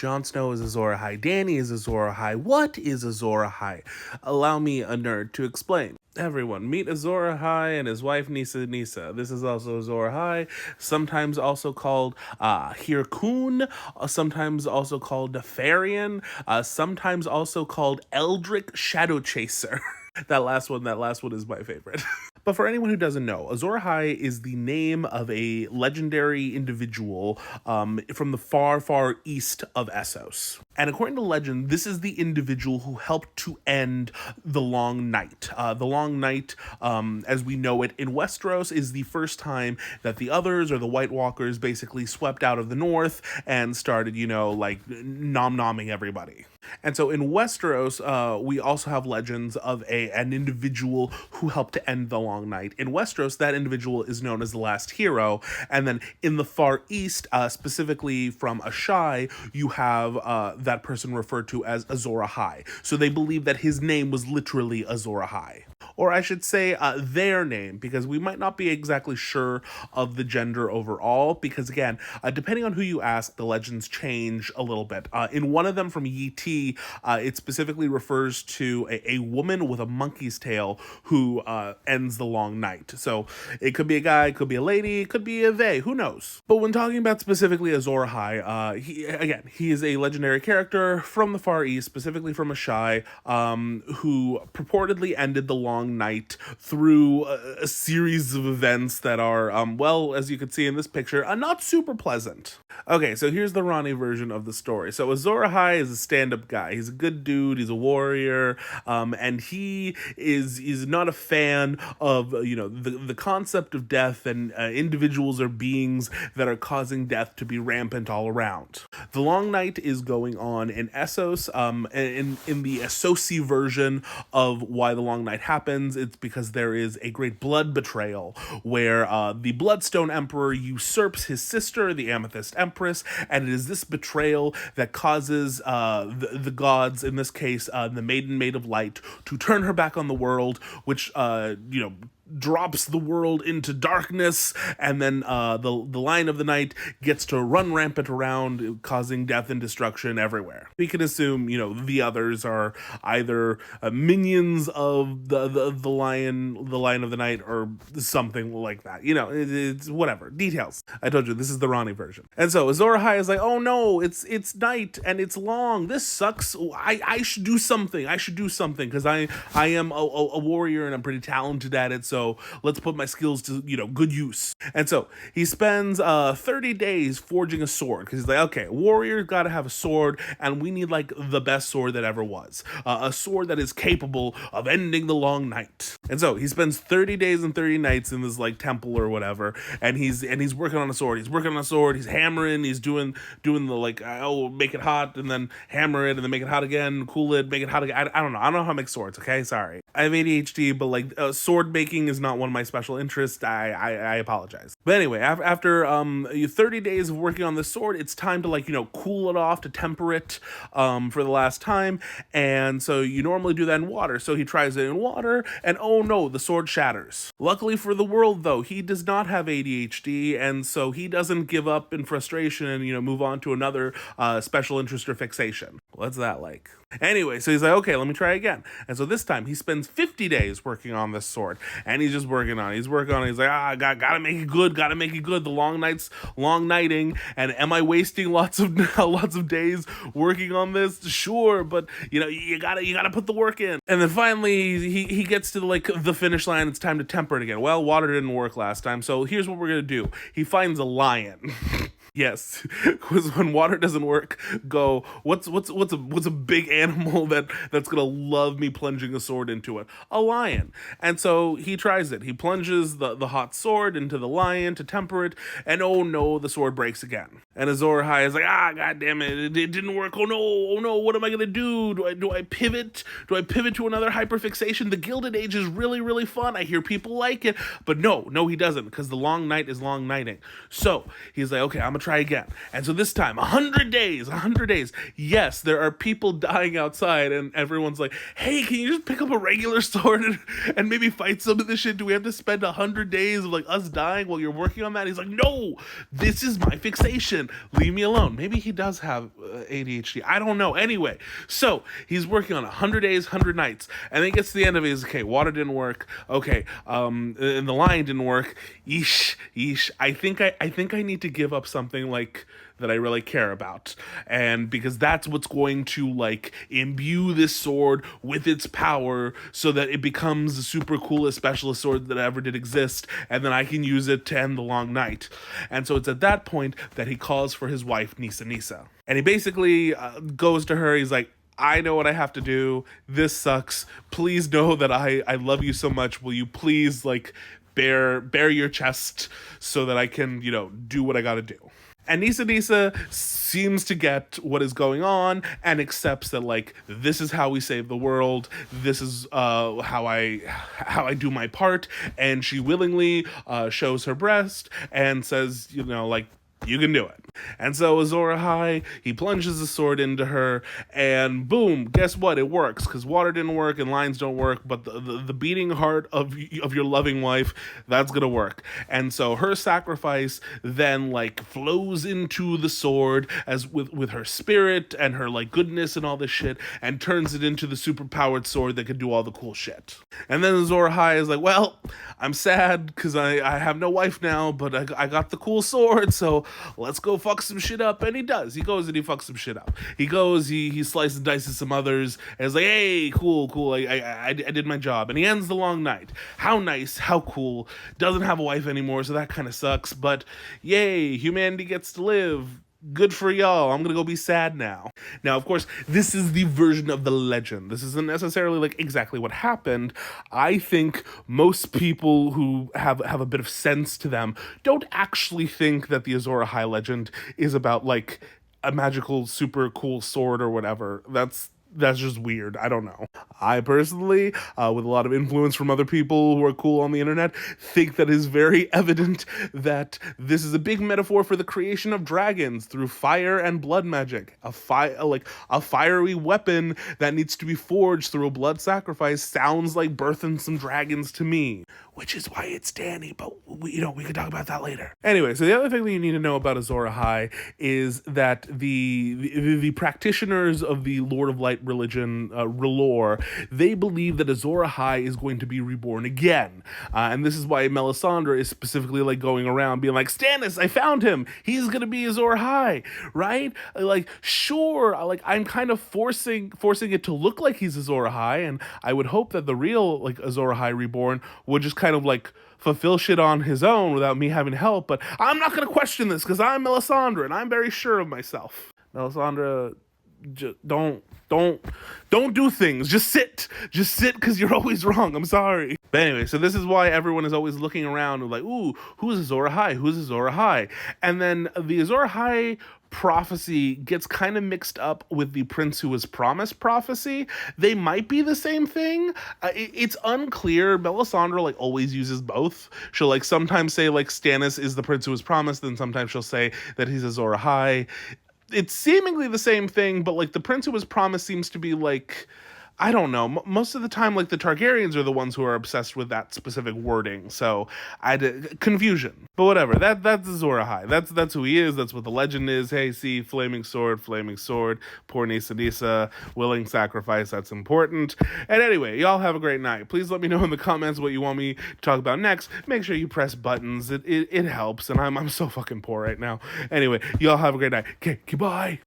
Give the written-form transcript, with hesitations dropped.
Jon Snow is Azor Ahai. Dany is Azor Ahai. What is Azor Ahai? Allow me, a nerd, to explain. Everyone, meet Azor Ahai and his wife Nisa. This is also Azor Ahai, sometimes also called Hirkun, sometimes also called Nefarian, sometimes also called Eldrick Shadowchaser. That last one is my favorite. But for anyone who doesn't know, Azor Ahai is the name of a legendary individual from the far, far east of Essos. And according to legend, this is the individual who helped to end the Long Night. The Long Night, as we know it in Westeros, is the first time that the others, or the White Walkers, basically swept out of the north and started, nom-nomming everybody. And so in Westeros, we also have legends of an individual who helped to end the Long Night. In Westeros, that individual is known as the Last Hero. And then in the Far East, specifically from Ashai, you have that person referred to as Azor Ahai. So they believe that his name was literally Azor Ahai. Or I should say their name, because we might not be exactly sure of the gender overall, because again, depending on who you ask, the legends change a little bit. In one of them from Yi Ti, it specifically refers to a woman with a monkey's tail who ends the Long Night. So it could be a guy, it could be a lady, it could be a they, who knows? But when talking about specifically Azor Ahai, he is a legendary character from the Far East, specifically from Ashai, who purportedly ended the Long Night through a series of events that are, as you can see in this picture, not super pleasant. Okay, so here's the Ronnie version of the story. So Azor Ahai is a stand-up guy. He's a good dude. He's a warrior, and he is not a fan of the concept of death and individuals or beings that are causing death to be rampant all around. The Long Night is going on in Essos. In the Essosi version of why the Long Night happens, it's because there is a great blood betrayal where the Bloodstone Emperor usurps his sister, the Amethyst Empress, and it is this betrayal that causes the gods, in this case the Maid of Light, to turn her back on the world, which drops the world into darkness, and then the Lion of the Night gets to run rampant around, causing death and destruction everywhere. We can assume, the others are either minions of the Lion of the Night, or something like that. It's whatever. Details. I told you, this is the Ronnie version. And so Azor Ahai is like, oh no, it's night and it's long. This sucks. I should do something. Because I am a warrior and I'm pretty talented at it. So let's put my skills to, good use. And so he spends 30 days forging a sword, because he's like, okay, warrior got to have a sword, and we need the best sword that ever was. A sword that is capable of ending the Long Night. And so he spends 30 days and 30 nights in this temple or whatever, and he's working on a sword. He's hammering, he's doing the make it hot, and then hammer it, and then make it hot again, cool it, make it hot again. I don't know how to make swords, okay? Sorry. I have ADHD, but sword making is not one of my special interests. I apologize. But anyway, after 30 days of working on this sword, it's time to cool it off, to temper it for the last time. And so you normally do that in water. So he tries it in water, and oh no, the sword shatters. Luckily for the world, though, he does not have ADHD, and so he doesn't give up in frustration and move on to another special interest or fixation. What's that like? Anyway, so he's like, okay, let me try again. And so this time he spends 50 days working on this sword, and he's just working on it. He's like, gotta make it good. The long nighting. And am I wasting lots of days working on this? Sure, but you gotta put the work in. And then finally he gets to the finish line. It's time to temper it again. Well, water didn't work last time, so here's what we're gonna do. He finds a lion. Yes, because when water doesn't work, go, what's a big animal that's gonna love me plunging a sword into it? A lion. And so he tries it. He plunges the hot sword into the lion to temper it, and oh no, the sword breaks again. And Azor Ahai is like, god damn it, it didn't work. Oh no, what am I gonna do? Do I pivot? Do I pivot to another hyperfixation? The Gilded Age is really, really fun. I hear people like it, but no, he doesn't, because the Long Night is long nighting. So he's like, okay, I'm gonna try again. And so this time, 100 days, 100 days. Yes, there are people dying outside, and everyone's like, hey, can you just pick up a regular sword and maybe fight some of this shit? Do we have to spend 100 days of like us dying while you're working on that? He's like, no, this is my fixation. Leave me alone. Maybe he does have ADHD. I don't know. Anyway, so he's working on 100 days, 100 nights, and then he gets to the end of it. He's okay, water didn't work. Okay, and the line didn't work. Yeesh. I think I need to give up something like that I really care about, and because that's what's going to like imbue this sword with its power so that it becomes the super coolest specialist sword that ever did exist, and then I can use it to end the long night. And so it's at that point that he calls for his wife Nisa, and he basically goes to her. He's like, I know what I have to do. This sucks. Please know that I love you so much. Will you please like bare your chest so that I can, do what I gotta do. And Nisa seems to get what is going on and accepts that like this is how we save the world. This is how I do my part. And she willingly shows her breast and says, like, you can do it. And so Azor Ahai, he plunges the sword into her, and boom, guess what? It works, because water didn't work and lines don't work, but the beating heart of your loving wife, that's gonna work. And so her sacrifice then like flows into the sword as with her spirit and her like goodness and all this shit, and turns it into the super powered sword that can do all the cool shit. And then Azor Ahai is like, well, I'm sad because I have no wife now, but I got the cool sword, so let's go fuck some shit up. And he does. He goes and he fucks some shit up. He goes, he slices and dices some others, and is like, hey, cool, I did my job. And he ends the long night. How nice, how cool. Doesn't have a wife anymore, so that kind of sucks, but yay, humanity gets to live. Good for y'all. I'm gonna go be sad now. Now, of course, this is the version of the legend. This isn't necessarily like exactly what happened. I think most people who have a bit of sense to them don't actually think that the Azor Ahai legend is about like a magical super cool sword or whatever. That's just weird. I don't know. I personally, with a lot of influence from other people who are cool on the internet, think that it is very evident that this is a big metaphor for the creation of dragons through fire and blood magic. A fiery weapon that needs to be forged through a blood sacrifice sounds like birthing some dragons to me. Which is why it's Danny, but we can talk about that later. Anyway, so the other thing that you need to know about Azor Ahai is that the practitioners of the Lord of Light religion, R'hllor, they believe that Azor Ahai is going to be reborn again. And this is why Melisandre is specifically like going around being like, Stannis, I found him. He's going to be Azor Ahai, right? Like, sure, like I'm kind of forcing it to look like he's Azor Ahai, and I would hope that the real like Azor Ahai reborn would just kind of like fulfill shit on his own without me having help. But I'm not going to question this because I'm Melisandre and I'm very sure of myself. Melisandre, don't do things. Just sit because you're always wrong. I'm sorry. But anyway, so this is why everyone is always looking around and like, ooh, who's Azor Ahai? Who's Azor Ahai? And then the Azor Ahai prophecy gets kind of mixed up with the Prince Who Was Promised prophecy. They might be the same thing. It's unclear. Melisandre like always uses both. She'll like sometimes say like Stannis is the Prince Who Was Promised, then sometimes she'll say that he's Azor Ahai. It's seemingly the same thing, but like the Prince Who Was Promised seems to be like, I don't know. Most of the time, like the Targaryens are the ones who are obsessed with that specific wording. So confusion. But whatever. That's Azor Ahai. That's who he is. That's what the legend is. Hey, see, flaming sword. Poor Nisa, willing sacrifice. That's important. And anyway, y'all have a great night. Please let me know in the comments what you want me to talk about next. Make sure you press buttons. It helps. And I'm so fucking poor right now. Anyway, y'all have a great night. Okay, goodbye.